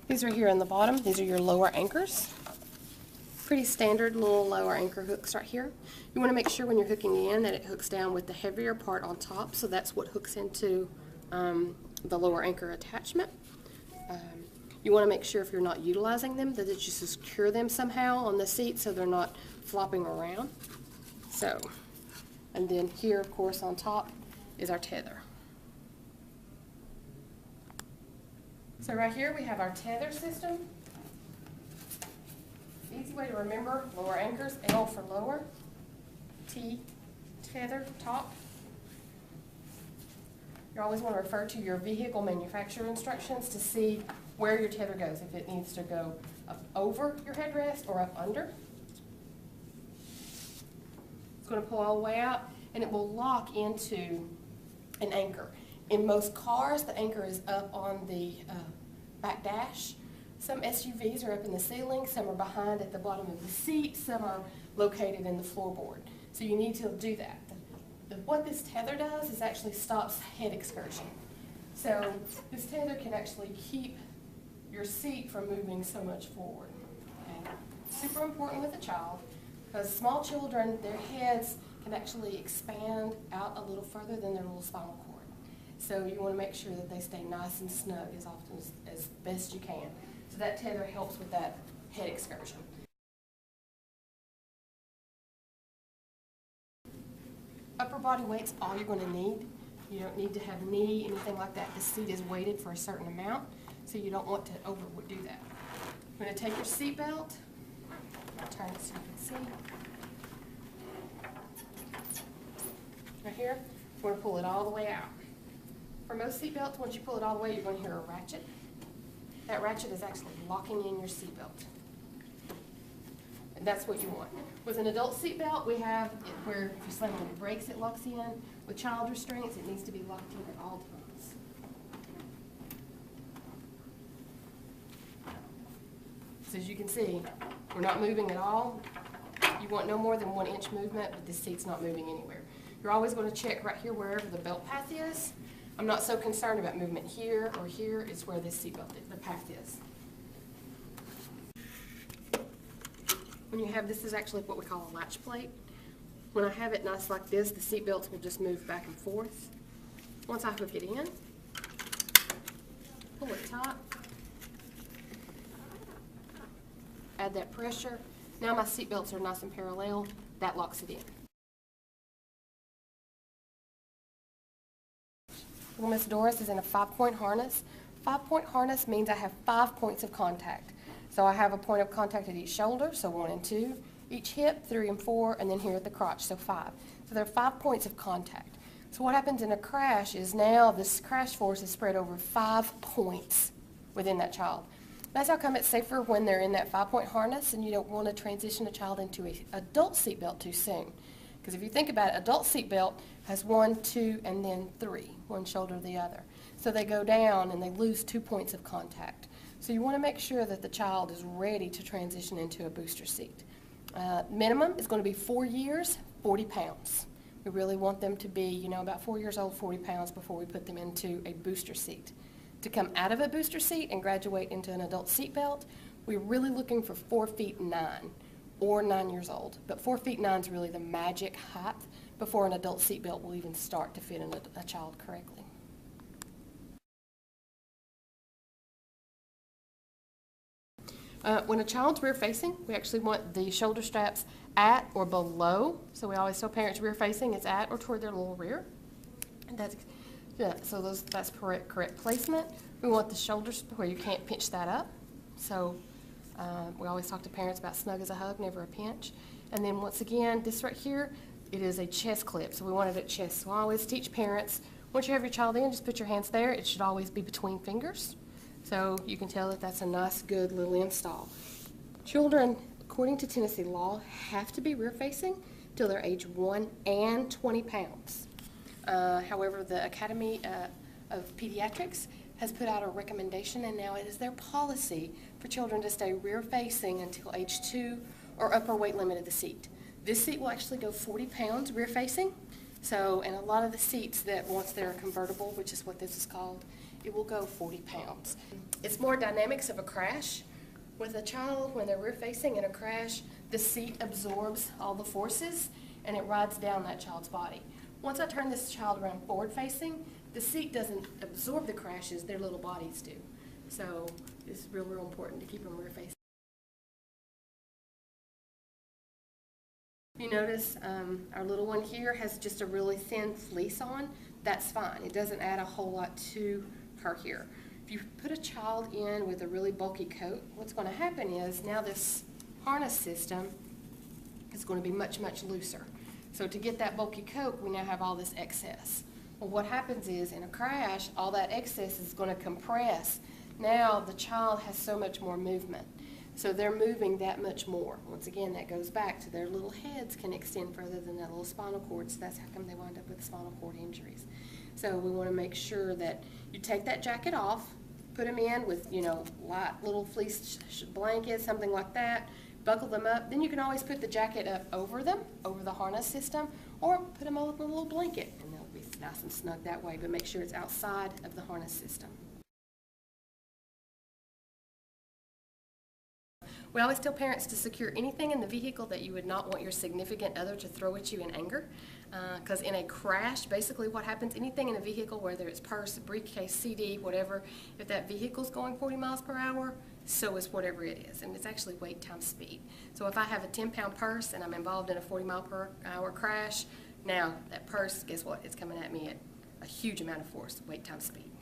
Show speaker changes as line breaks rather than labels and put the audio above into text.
These are here on the bottom. These are your lower anchors. Pretty standard little lower anchor hooks right here. You want to make sure when you're hooking in that it hooks down with the heavier part on top, so that's what hooks into the lower anchor attachment. You want to make sure if you're not utilizing them that you secure them somehow on the seat so they're not flopping around. So, and then here of course on top is our tether. So right here we have our tether system. Easy way to remember, lower anchors, L for lower, T, tether, top. You always want to refer to your vehicle manufacturer instructions to see where your tether goes, if it needs to go up over your headrest or up under. It's going to pull all the way out and it will lock into an anchor. In most cars, the anchor is up on the back dash. Some SUVs are up in the ceiling, some are behind at the bottom of the seat, some are located in the floorboard. So you need to do that. What this tether does is actually stops head excursion. So this tether can actually keep your seat from moving so much forward. Okay? Super important with a child because small children, their heads can actually expand out a little further than their little spinal cord. So you want to make sure that they stay nice and snug as often as best you can. So that tether helps with that head excursion. Upper body weight's all you're going to need. You don't need to have knee, anything like that. The seat is weighted for a certain amount, so you don't want to overdo that. You're going to take your seat belt, turn it so you can see. Right here, we're going to pull it all the way out. For most seat belts, once you pull it all the way, you're going to hear a ratchet. That ratchet is actually locking in your seat belt. And that's what you want. With an adult seat belt, we have it where if you slam on the brakes, it locks in. With child restraints, it needs to be locked in at all times. So as you can see, we're not moving at all. You want no more than 1 inch movement, but this seat's not moving anywhere. You're always going to check right here wherever the belt path is. I'm not so concerned about movement here or here. It's where this seat belt, the path is. When you have this is actually what we call a latch plate. When I have it nice like this, the seat belts will just move back and forth. Once I hook it in, pull it tight, add that pressure. Now my seat belts are nice and parallel. That locks it in. Little Miss Doris is in a 5-point harness. 5-point harness means I have 5 points of contact. So I have a point of contact at each shoulder, so 1 and 2, each hip, 3 and 4, and then here at the crotch, so 5. So there are 5 points of contact. So what happens in a crash is now this crash force is spread over 5 points within that child. That's how come it's safer when they're in that 5-point harness and you don't want to transition a child into an adult seatbelt too soon. Because if you think about it, adult seatbelt has 1, 2, and then 3, one shoulder or the other. So they go down and they lose 2 points of contact. So you want to make sure that the child is ready to transition into a booster seat. Minimum is going to be 4 years, 40 pounds. We really want them to be, about 4 years old, 40 pounds before we put them into a booster seat. To come out of a booster seat and graduate into an adult seat belt, we're really looking for 4 feet 9 or 9 years old. But 4 feet 9 is really the magic height before an adult seat belt will even start to fit in a child correctly. When a child's rear facing, we actually want the shoulder straps at or below. So we always tell parents rear facing, it's at or toward their little rear. And that's correct placement. We want the shoulders where you can't pinch that up. So we always talk to parents about snug as a hug, never a pinch. And then once again, this right here, it is a chest clip. So we want it at chest. So I always teach parents, once you have your child in, just put your hands there. It should always be between fingers. So you can tell that that's a nice, good little install. Children, according to Tennessee law, have to be rear-facing till they're age 1 and 20 pounds. However, the Academy of Pediatrics has put out a recommendation, and now it is their policy for children to stay rear-facing until age 2 or upper weight limit of the seat. This seat will actually go 40 pounds rear-facing. So, and a lot of the seats that once they're convertible, which is what this is called, it will go 40 pounds. It's more dynamics of a crash. With a child, when they're rear facing in a crash, the seat absorbs all the forces and it rides down that child's body. Once I turn this child around forward facing, the seat doesn't absorb the crashes, their little bodies do. So it's real important to keep them rear facing. You notice our little one here has just a really thin fleece on. That's fine. It doesn't add a whole lot to her here. If you put a child in with a really bulky coat, what's going to happen is now this harness system is going to be much, much looser. So to get that bulky coat, we now have all this excess. Well, what happens is in a crash, all that excess is going to compress. Now the child has so much more movement. So they're moving that much more. Once again, that goes back to their little heads can extend further than that little spinal cord, so that's how come they wind up with spinal cord injuries. So we want to make sure that you take that jacket off, put them in with, light little fleece blankets, something like that, buckle them up. Then you can always put the jacket up over them, over the harness system, or put them up with a little blanket, and they'll be nice and snug that way, but make sure it's outside of the harness system. We always tell parents to secure anything in the vehicle that you would not want your significant other to throw at you in anger. Because in a crash, basically what happens, anything in a vehicle, whether it's purse, briefcase, CD, whatever, if that vehicle's going 40 miles per hour, so is whatever it is. And it's actually weight times speed. So if I have a 10-pound purse and I'm involved in a 40-mile-per-hour crash, now that purse, guess what? It's coming at me at a huge amount of force, weight times speed.